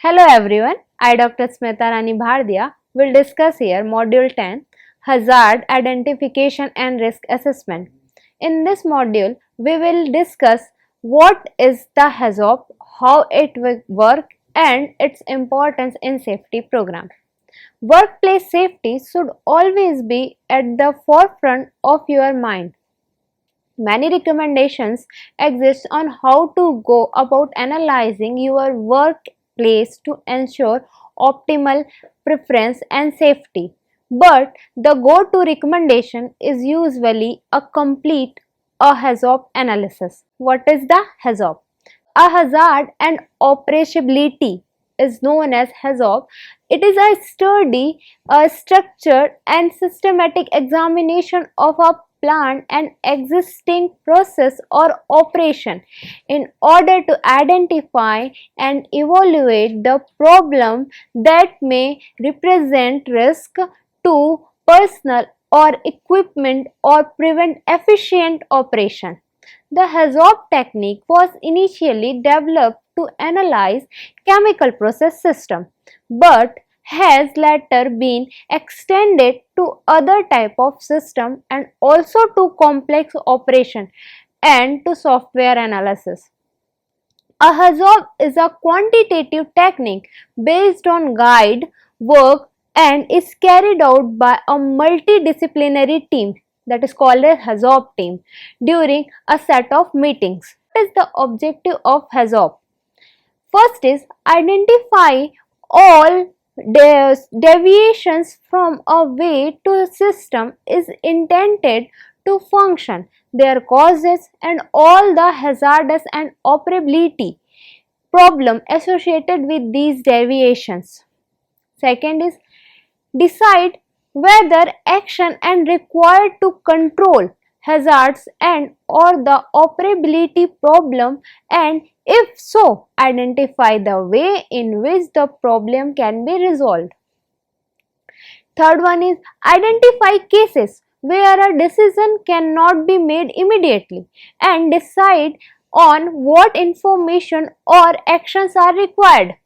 Hello everyone, I Dr. Smita Rani Bhardia will discuss here Module 10 Hazard Identification and Risk Assessment. In this module, we will discuss what is the HAZOP, how it will work and its importance in safety program. Workplace safety should always be at the forefront of your mind. Many recommendations exist on how to go about analyzing your workplace to ensure optimal preference and safety. But the go-to recommendation is usually a complete HAZOP analysis. What is the HAZOP? A hazard and operability is known as HAZOP. It is a study, a structured and systematic examination of a plant and existing process or operation in order to identify and evaluate the problem that may represent risk to personnel or equipment or prevent efficient operation. The HAZOP technique was initially developed to analyze chemical process system, but has later been extended to other type of system and also to complex operation and to software analysis. A HAZOP is a quantitative technique based on guide work and is carried out by a multidisciplinary team, that is called a HAZOP team, during a set of meetings. What is the objective of HAZOP? First is identify all deviations from a way to system is intended to function, their causes and all the hazardous and operability problem associated with these deviations. Second is decide whether action and required to control hazards and or the operability problem, and if so, identify the way in which the problem can be resolved. Third one is identify cases where a decision cannot be made immediately and decide on what information or actions are required.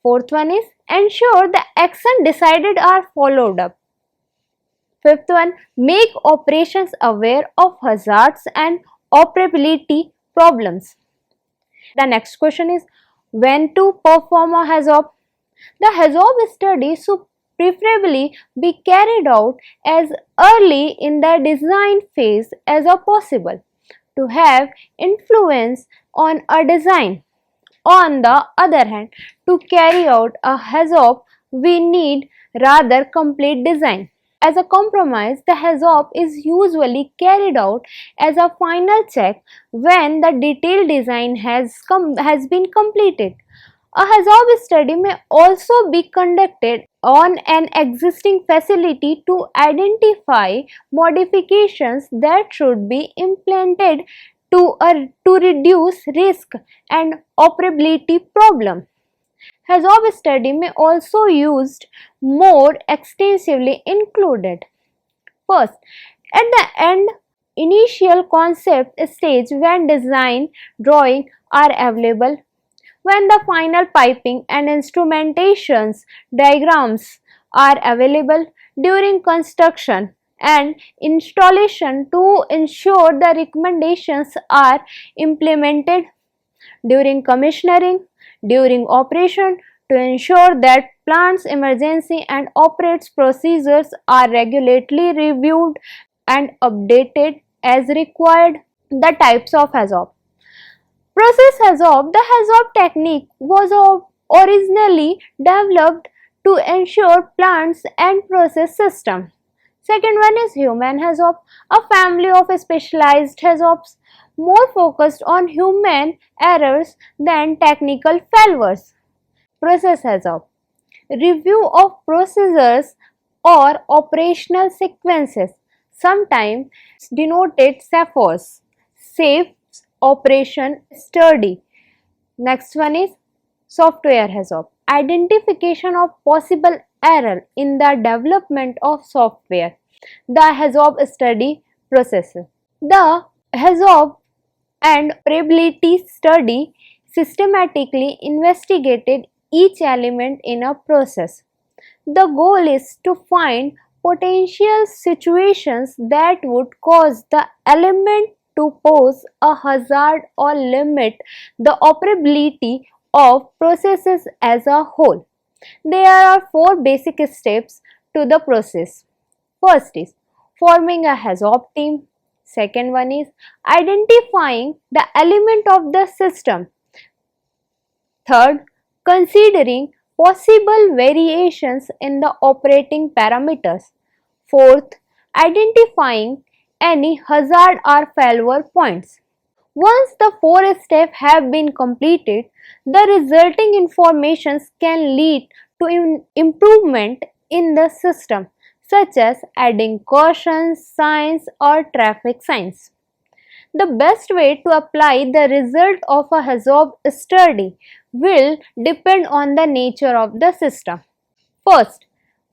Fourth one is ensure the action decided are followed up. Fifth one, make operations aware of hazards and operability problems. The next question is when to perform a HAZOP. The HAZOP study should preferably be carried out as early in the design phase as possible to have influence on a design. On the other hand, to carry out a HAZOP, we need rather complete design. As a compromise, the HAZOP is usually carried out as a final check when the detailed design has been completed. A HAZOP study may also be conducted on an existing facility to identify modifications that should be implemented to reduce risk and operability problem. HAZOP study may also used more extensively included. First, at the end initial concept stage when design drawing are available, when the final piping and instrumentations diagrams are available, during construction and installation to ensure the recommendations are implemented, during commissioning, during operation to ensure that plant's emergency and operates procedures are regularly reviewed and updated as required. The types of HAZOP. Process HAZOP. The HAZOP technique was originally developed to ensure plants and process system. Second one is human HAZOP, a family of specialized HAZOPs more focused on human errors than technical failures. Process HAZOP, review of procedures or operational sequences, sometimes denoted SAFOS, Safe Operation Study. Next one is software HAZOP, identification of possible error in the development of software. The HAZOP study process. The HAZOP and operability study systematically investigated each element in a process. The goal is to find potential situations that would cause the element to pose a hazard or limit the operability of processes as a whole. There are four basic steps to the process. First is forming a HAZOP team. Second one is identifying the element of the system. Third, considering possible variations in the operating parameters. Fourth, identifying any hazard or failure points. Once the four steps have been completed, the resulting informations can lead to improvement in the system, such as adding caution signs or traffic signs. The best way to apply the result of a HAZOP study will depend on the nature of the system. First,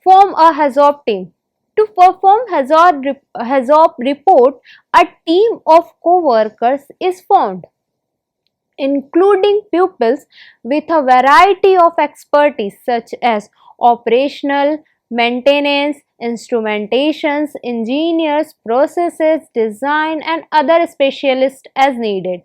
form a HAZOP team. To perform HAZOP report, a team of co-workers is formed, including pupils with a variety of expertise such as operational, maintenance, instrumentations, engineers, processes, design, and other specialists as needed.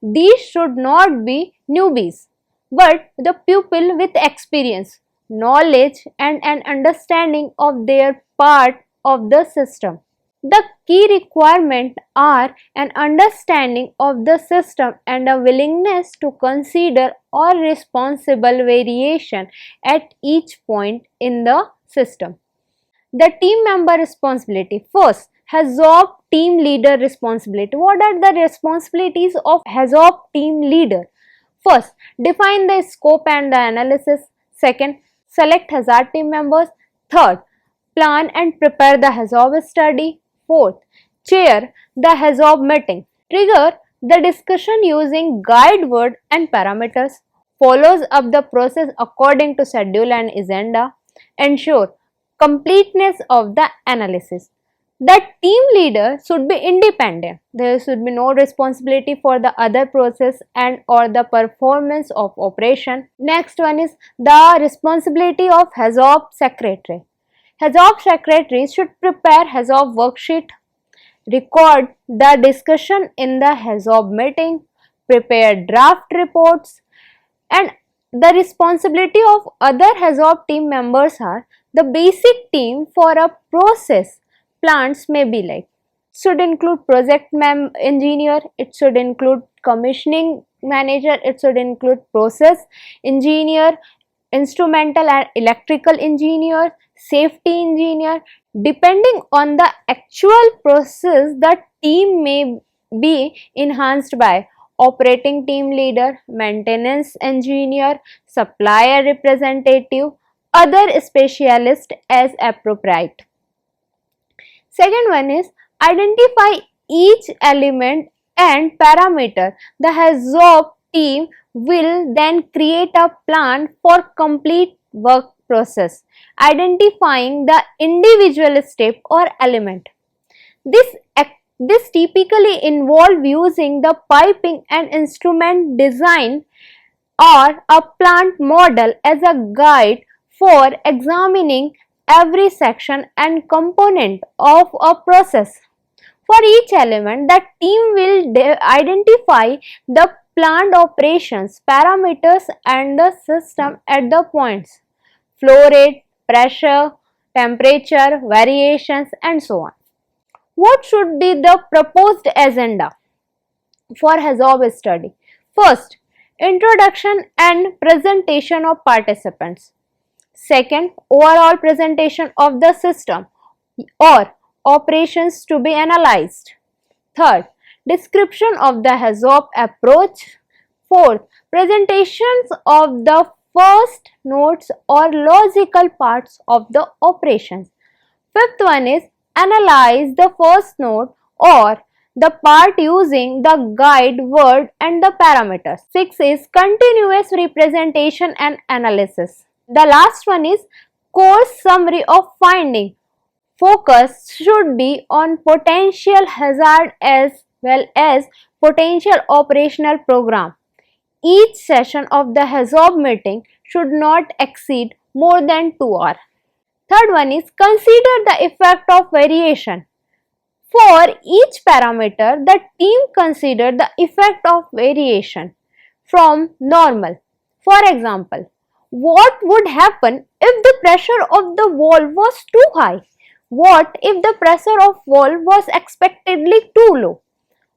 These should not be newbies, but the pupil with experience, knowledge, and an understanding of their part of the system. The key requirements are an understanding of the system and a willingness to consider all responsible variation at each point in the system. The team member responsibility. First, HAZOP team leader responsibility. What are the responsibilities of HAZOP team leader? First, define the scope and the analysis. Second, select hazard team members. Third, plan and prepare the HAZOP study. Fourth, chair the HAZOP meeting. Trigger the discussion using guide word and parameters. Follows up the process according to schedule and agenda. Ensure completeness of the analysis. The team leader should be independent. There should be no responsibility for the other process and or the performance of operation. Next one is the responsibility of HAZOP secretary. HAZOP secretary should prepare HAZOP worksheet, record the discussion in the HAZOP meeting, prepare draft reports, and the responsibility of other HAZOP team members are the basic team for a process. Plants may be like, should include project engineer, it should include commissioning manager, it should include process engineer, instrumental and electrical engineer, safety engineer. Depending on the actual process, the team may be enhanced by operating team leader, maintenance engineer, supplier representative, other specialist as appropriate. Second one is identify each element and parameter. The HAZOP team will then create a plan for complete work process, identifying the individual step or element. This typically involves using the piping and instrument design or a plant model as a guide for examining every section and component of a process. For each element, the team will identify the planned operations, parameters, and the system at the points flow rate, pressure, temperature, variations, and so on. What should be the proposed agenda for HAZOP study? First, introduction and presentation of participants. Second, overall presentation of the system or operations to be analyzed. Third, description of the HAZOP approach. Fourth, presentations of the first notes or logical parts of the operations. Fifth one is analyze the first note or the part using the guide word and the parameters. Six is continuous representation and analysis. The last one is course summary of finding. Focus should be on potential hazard as well as potential operational program. Each session of the HAZOP meeting should not exceed more than 2 hours. Third one is consider the effect of variation. For each parameter, the team considered the effect of variation from normal. For example, what would happen if the pressure of the valve was too high? What if the pressure of valve was expectedly too low?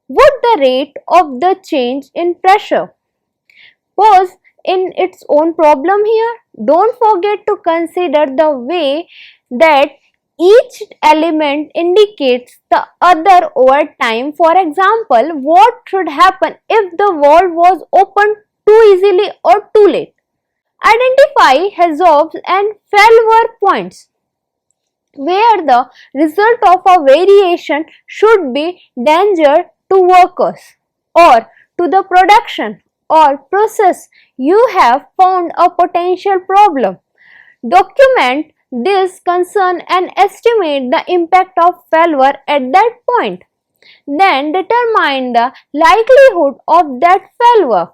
Would the rate of the change in pressure pose in its own problem here? Don't forget to consider the way that each element indicates the other over time. For example, what should happen if the valve was opened too easily or too late? Identify HAZOPs and failure points where the result of a variation should be danger to workers or to the production or process you have found a potential problem. Document this concern and estimate the impact of failure at that point. Then determine the likelihood of that failure.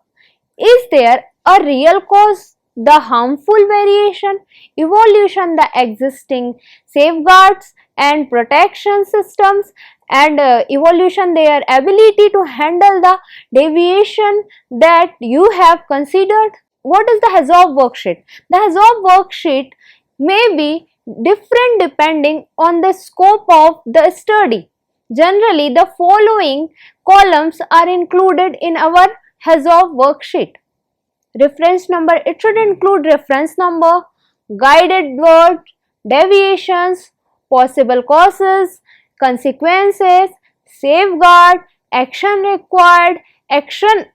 Is there a real cause? The harmful variation, evolution the existing safeguards and protection systems, and evolution their ability to handle the deviation that you have considered. What is the HAZOP worksheet? The HAZOP worksheet may be different depending on the scope of the study. Generally, the following columns are included in our HAZOP worksheet. Reference number, it should include reference number, guided word, deviations, possible causes, consequences, safeguard, action required, action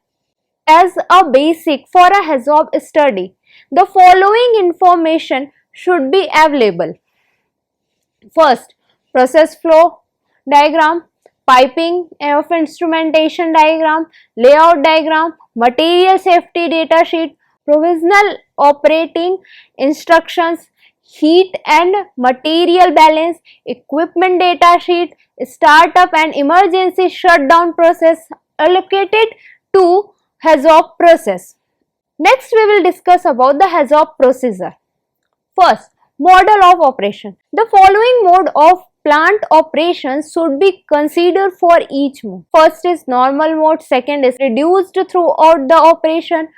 as a basic for a HAZOP study. The following information should be available. First, process flow diagram, piping of instrumentation diagram, layout diagram, material safety data sheet, provisional operating instructions, heat and material balance, equipment data sheet, startup and emergency shutdown process allocated to HAZOP process. Next, we will discuss about the HAZOP procedure. First, model of operation. The following mode of plant operations should be considered for each mode. First is normal mode, second is reduced throughout the operation,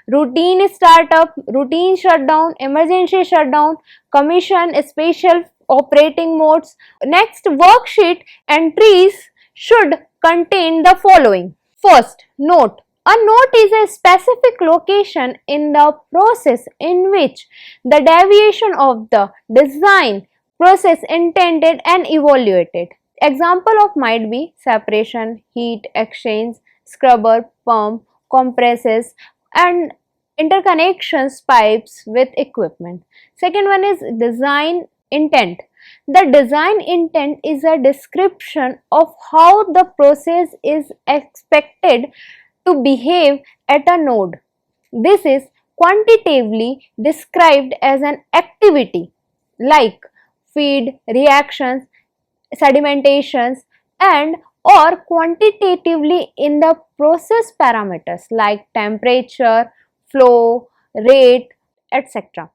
routine startup, routine shutdown, emergency shutdown, commission, special operating modes. Next, worksheet entries should contain the following. First, note. A note is a specific location in the process in which the deviation of the design process intended and evaluated. Example of might be separation, heat exchange, scrubber, pump, compresses and interconnections pipes with equipment. Second one is design intent. The design intent is a description of how the process is expected to behave at a node. This is quantitatively described as an activity like feed, reactions, sedimentations, and or quantitatively in the process parameters like temperature, flow, rate, etc.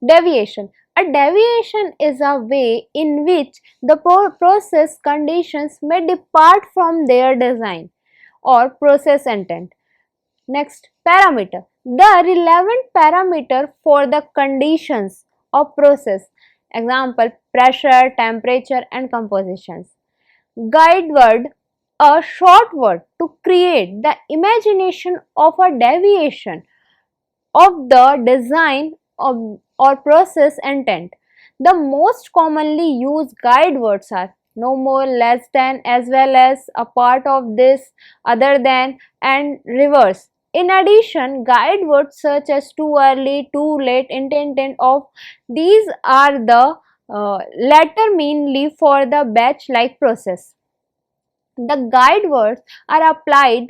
Deviation. A deviation is a way in which the process conditions may depart from their design or process intent. Next, parameter. The relevant parameter for the conditions of process. Example, pressure, temperature and compositions. Guide word, a short word to create the imagination of a deviation of the design of or process intent. The most commonly used guide words are no more, less than, as well as, a part of this, other than, and reverse. In addition, guide words such as too early, too late, intended of, these are the latter mainly for the batch-like process. The guide words are applied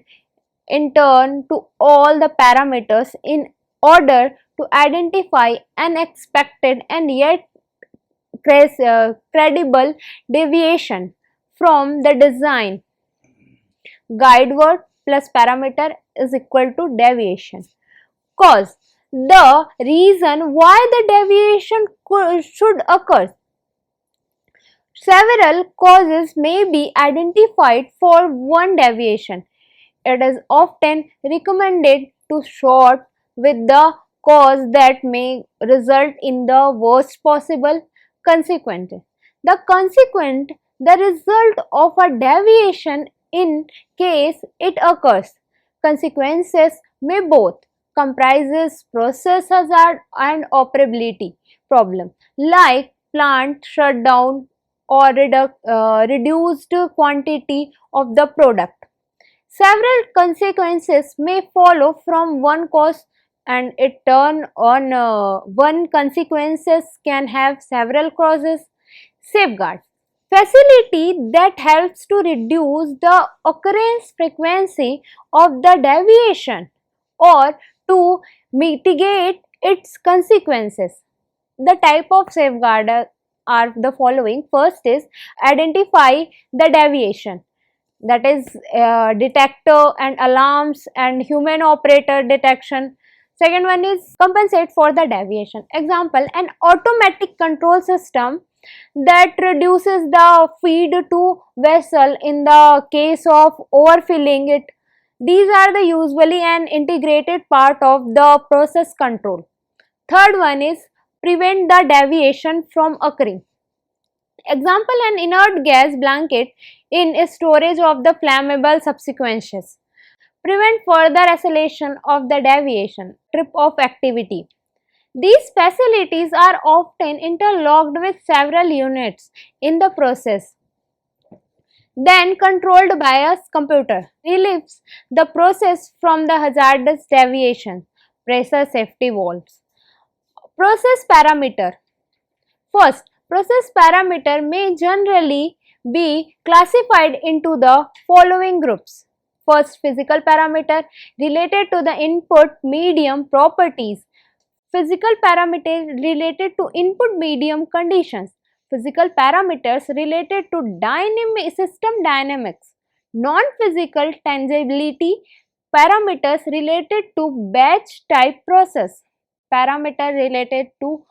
in turn to all the parameters in order to identify unexpected and yet credible deviation from the design. Guide word plus parameter is equal to deviation. Cause. the reason why the deviation should occur. Several causes may be identified for one deviation. It is often recommended to start with the cause that may result in the worst possible consequence. The result of a deviation in case it occurs. Consequences may both comprises process hazard and operability problem like plant shutdown or reduced quantity of the product. Several consequences may follow from one cause and it turn on one consequences can have several causes. Safeguard facility that helps to reduce the occurrence frequency of the deviation or to mitigate its consequences. The type of safeguard are the following. First is identify the deviation, that is detector and alarms and human operator detection. Second one is compensate for the deviation. Example, an automatic control system that reduces the feed to vessel in the case of overfilling it. These are the usually an integrated part of the process control. Third one is prevent the deviation from occurring. Example, an inert gas blanket in storage of the flammable substances. Prevent further escalation of the deviation, trip of activity. These facilities are often interlocked with several units in the process, then controlled by a computer. Relieves the process from the hazardous deviation. Pressure safety valves. Process parameter. First, process parameter may generally be classified into the following groups. First, physical parameter related to the input medium properties. Physical parameters related to input medium conditions. Physical parameters related to system dynamics. Non-physical tangibility parameters related to batch type process. Parameter related to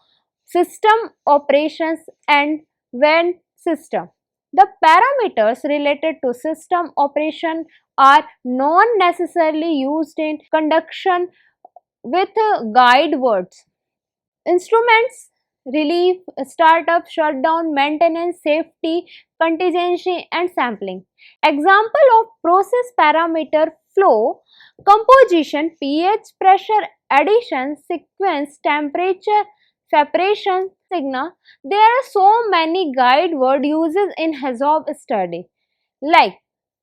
system operations and vent system. The parameters related to system operation are not necessarily used in conduction with guide words. Instruments, relief, startup, shutdown, maintenance, safety, contingency and sampling. Example of process parameter flow, composition, pH, pressure, addition, sequence, temperature, separation, signal. There are so many guide word uses in HAZOP study like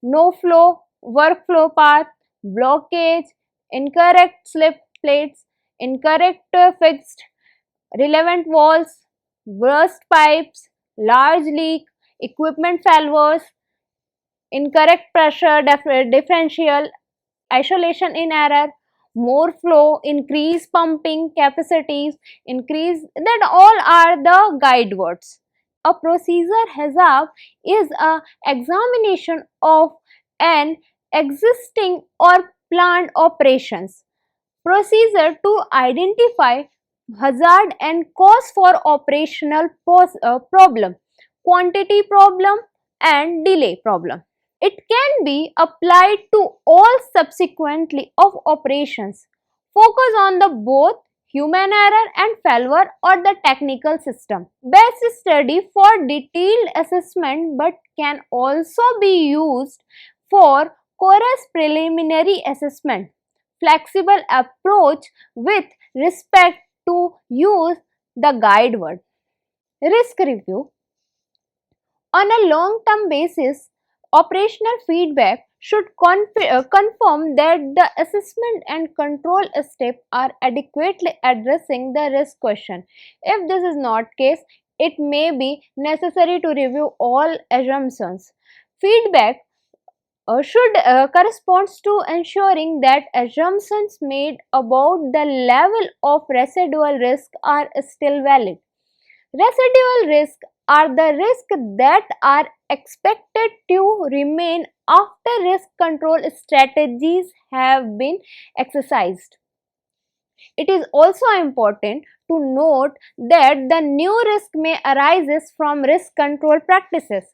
no flow, workflow path, blockage, incorrect slip plates, incorrect fixed, relevant walls, burst pipes, large leak, equipment failures, incorrect pressure differential, isolation in error, more flow, increase pumping capacities, increase, that all are the guide words. A procedure HAZOP is a examination of an existing or planned operations procedure to identify hazard and cause for operational problem, quantity problem and delay problem. It can be applied to all subsequently of operations. Focus on the both human error and failure or the technical system. Best study for detailed assessment but can also be used for chorus preliminary assessment. Flexible approach with respect to use the guide word. Risk review. On a long-term basis, operational feedback should confirm that the assessment and control steps are adequately addressing the risk question. If this is not case, it may be necessary to review all assumptions. Feedback should correspond to ensuring that assumptions made about the level of residual risk are still valid. Residual risks are the risks that are expected to remain after risk control strategies have been exercised. It is also important to note that the new risk may arise from risk control practices.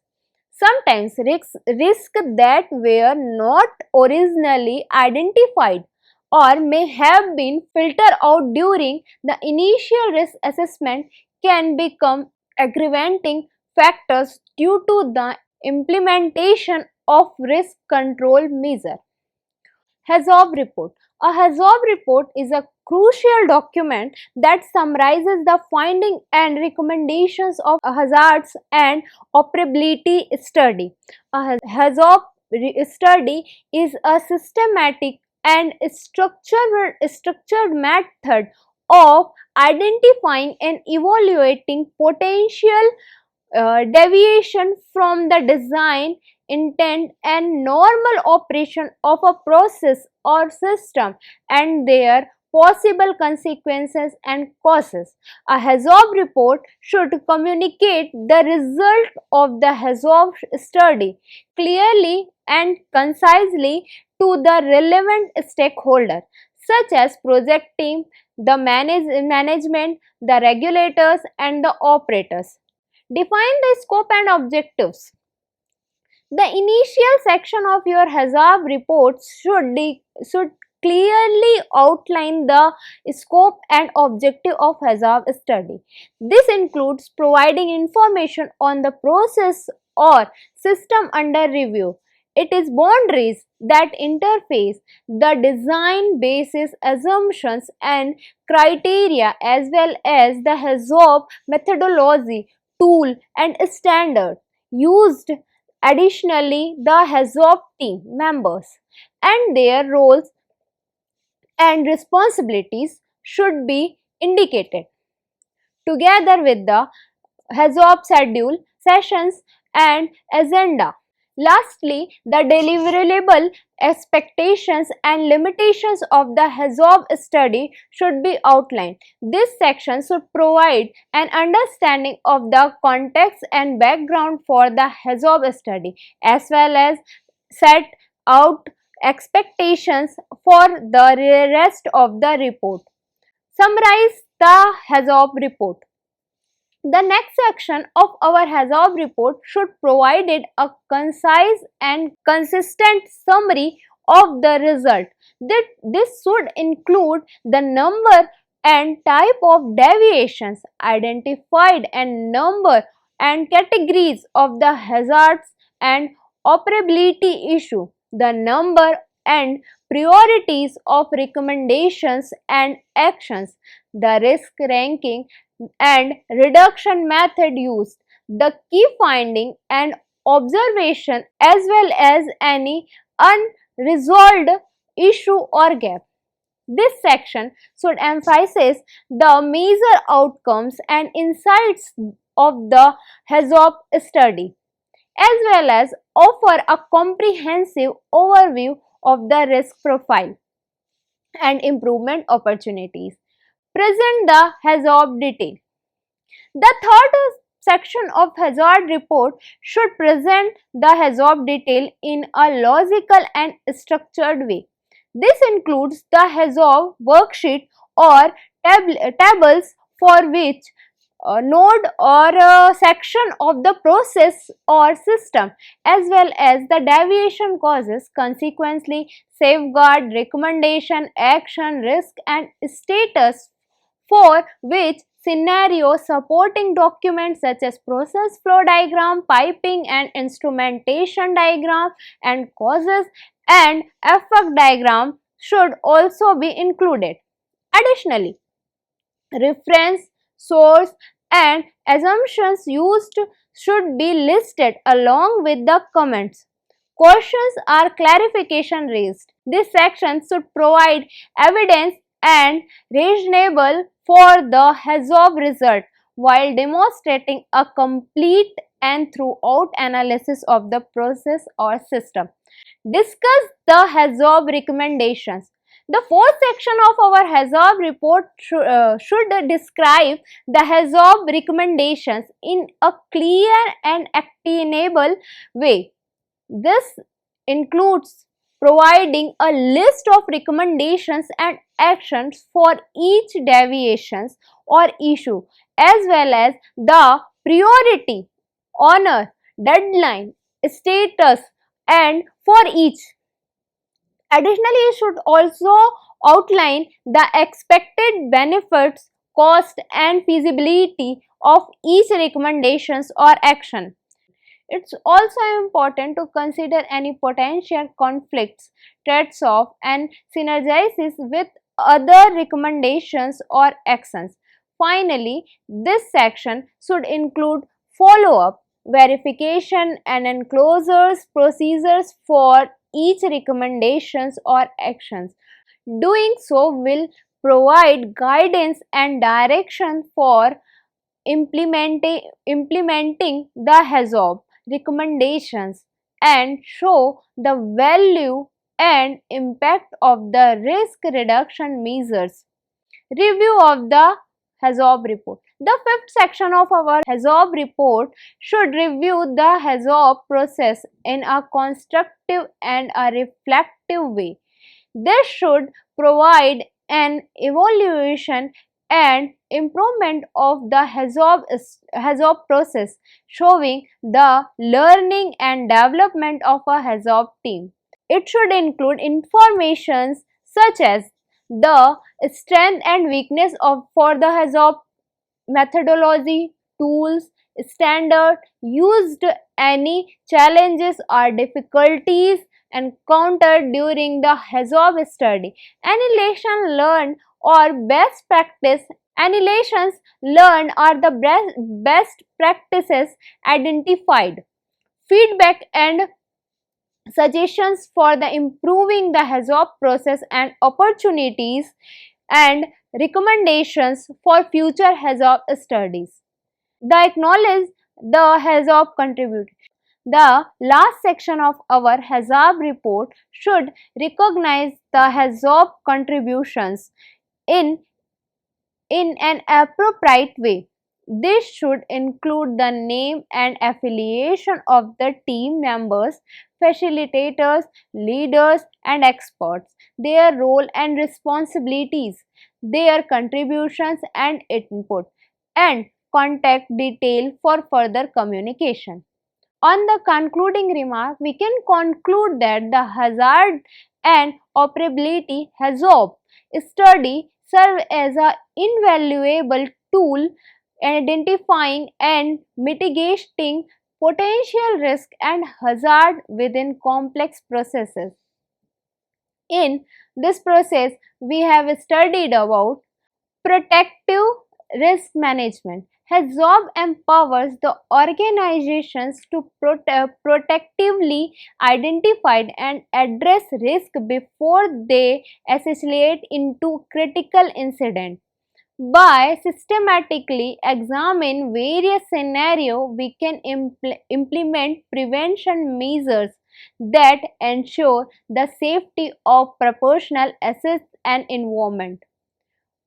Sometimes risks that were not originally identified or may have been filtered out during the initial risk assessment can become aggravating factors due to the implementation of risk control measures. HAZOP report. A HAZOP report is a crucial document that summarizes the findings and recommendations of a hazards and operability study. A HAZOP study is a systematic and structured method of identifying and evaluating potential deviation from the design intent and normal operation of a process or system and their possible consequences and causes. A HAZOP report should communicate the result of the HAZOP study clearly and concisely to the relevant stakeholder, such as project team, the management, the regulators, and the operators. Define the scope and objectives. The initial section of your HAZOP report should clearly outline the scope and objective of HAZOP study. This includes providing information on the process or system under review, its boundaries that interface, the design basis assumptions and criteria, as well as the HAZOP methodology, tool and standard used. Additionally, the HAZOP team members and their roles and responsibilities should be indicated, together with the HAZOP schedule, sessions and agenda. Lastly, the deliverable expectations and limitations of the HAZOP study should be outlined. This section should provide an understanding of the context and background for the HAZOP study, as well as set out expectations for the rest of the report. Summarize the HAZOP report. The next section of our HAZOP report should provide a concise and consistent summary of the result. This should include the number and type of deviations identified and number and categories of the hazards and operability issue, the number and priorities of recommendations and actions, the risk ranking and reduction method used, the key finding and observation, as well as any unresolved issue or gap. This section should emphasize the major outcomes and insights of the HAZOP study, as well as offer a comprehensive overview of the risk profile and improvement opportunities. Present the HAZOP detail. The third section of HAZOP report should present the HAZOP detail in a logical and structured way. This includes the HAZOP worksheet or tables for which node or section of the process or system, as well as the deviation causes, consequently safeguard, recommendation, action, risk and status, for which scenario supporting documents such as process flow diagram, piping and instrumentation diagram, and causes and effect diagram should also be included. Additionally, reference, source and assumptions used should be listed along with the comments. Questions or clarification raised. This section should provide evidence and reasonable for the HAZOP result while demonstrating a complete and throughout analysis of the process or system. Discuss the HAZOP recommendations. The fourth section of our HAZOP report should describe the HAZOP recommendations in a clear and actionable way. This includes providing a list of recommendations and actions for each deviations or issue, as well as the priority, honor, deadline, status, and for each. Additionally, it should also outline the expected benefits, cost, and feasibility of each recommendations or action. It's also important to consider any potential conflicts, trade-off, and synergies with other recommendations or actions. Finally, this section should include follow-up, verification, and enclosures procedures for each recommendations or actions. Doing so will provide guidance and direction for implementing the HAZOP recommendations and show the value and impact of the risk reduction measures. Review of the HAZOP report. The fifth section of our HAZOP report should review the HAZOP process in a constructive and a reflective way. This should provide an evaluation and improvement of the HAZOP process, showing the learning and development of a HAZOP team. It should include information such as the strength and weakness for the HAZOP methodology, tools, standard used, any challenges or difficulties encountered during the HAZOP study, any lesson learned or best practice. Any lessons learned are the best practices identified. Feedback and suggestions for the improving the HAZOP process and opportunities and recommendations for future HAZOP studies. The acknowledge the HAZOP contribution. The last section of our HAZOP report should recognize the HAZOP contributions in an appropriate way. This should include the name and affiliation of the team members, facilitators, leaders, and experts, their role and responsibilities, their contributions and input, and contact detail for further communication. On the concluding remark, we can conclude that the hazard and operability HAZOP study serve as an invaluable tool identifying and mitigating potential risk and hazard within complex processes. In this process, we have studied about protective risk management. HAZOP empowers the organizations to protectively identify and address risk before they escalate into critical incident. By systematically examine various scenarios, we can implement prevention measures that ensure the safety of proportional assets and environment.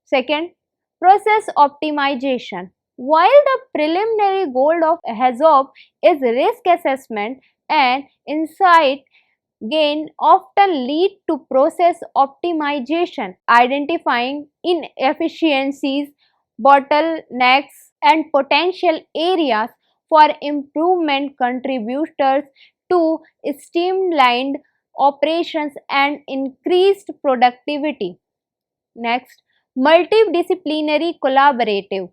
Second, process optimization. While the preliminary goal of HAZOP is risk assessment and insight gain often lead to process optimization, identifying inefficiencies, bottlenecks, and potential areas for improvement contributors to streamlined operations and increased productivity. Next, multidisciplinary collaborative.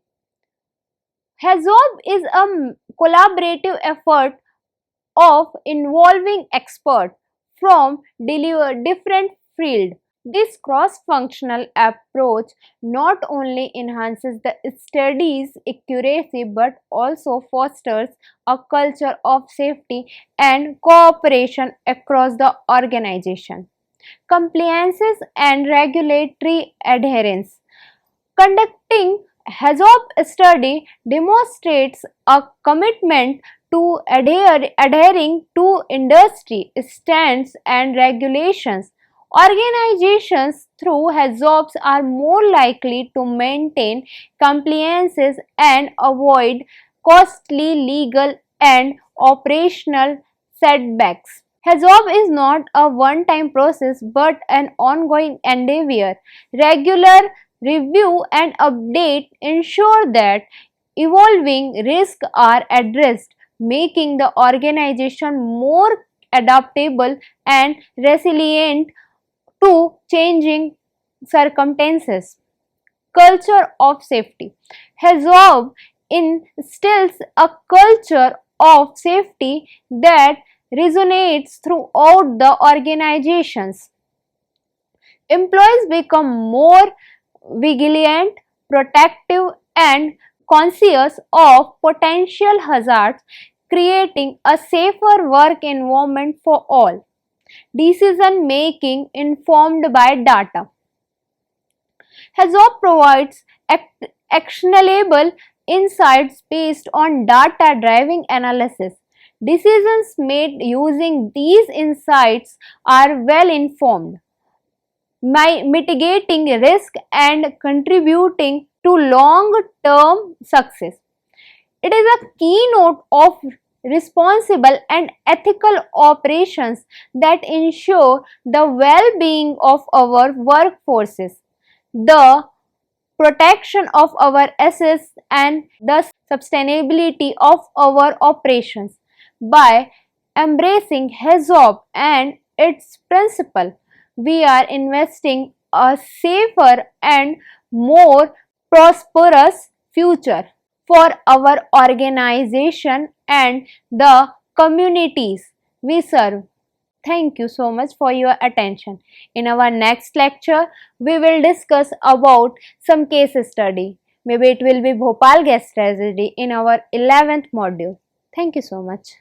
HAZOP is a collaborative effort of involving experts from different fields. This cross-functional approach not only enhances the study's accuracy but also fosters a culture of safety and cooperation across the organization. Compliances and regulatory adherence. Conducting HAZOP study demonstrates a commitment to adhering to industry standards and regulations. Organizations through HAZOPs are more likely to maintain compliances and avoid costly legal and operational setbacks. HAZOP is not a one-time process but an ongoing endeavor. Regular review and update ensure that evolving risks are addressed, making the organization more adaptable and resilient to changing circumstances. Culture of safety. HAZOP instills a culture of safety that resonates throughout the organizations. Employees become more vigilant, protective, and conscious of potential hazards, creating a safer work environment for all. Decision making informed by data. HAZOP provides actionable insights based on data driving analysis. Decisions made using these insights are well informed, mitigating risk and contributing to long term success. It is a keynote of responsible and ethical operations that ensure the well being of our workforces, the protection of our assets, and the sustainability of our operations. By embracing HAZOP and its principle, we are investing a safer and more prosperous future for our organization and the communities we serve. Thank you so much for your attention. In our next lecture, we will discuss about some case study. Maybe it will be Bhopal gas tragedy in our 11th module. Thank you so much.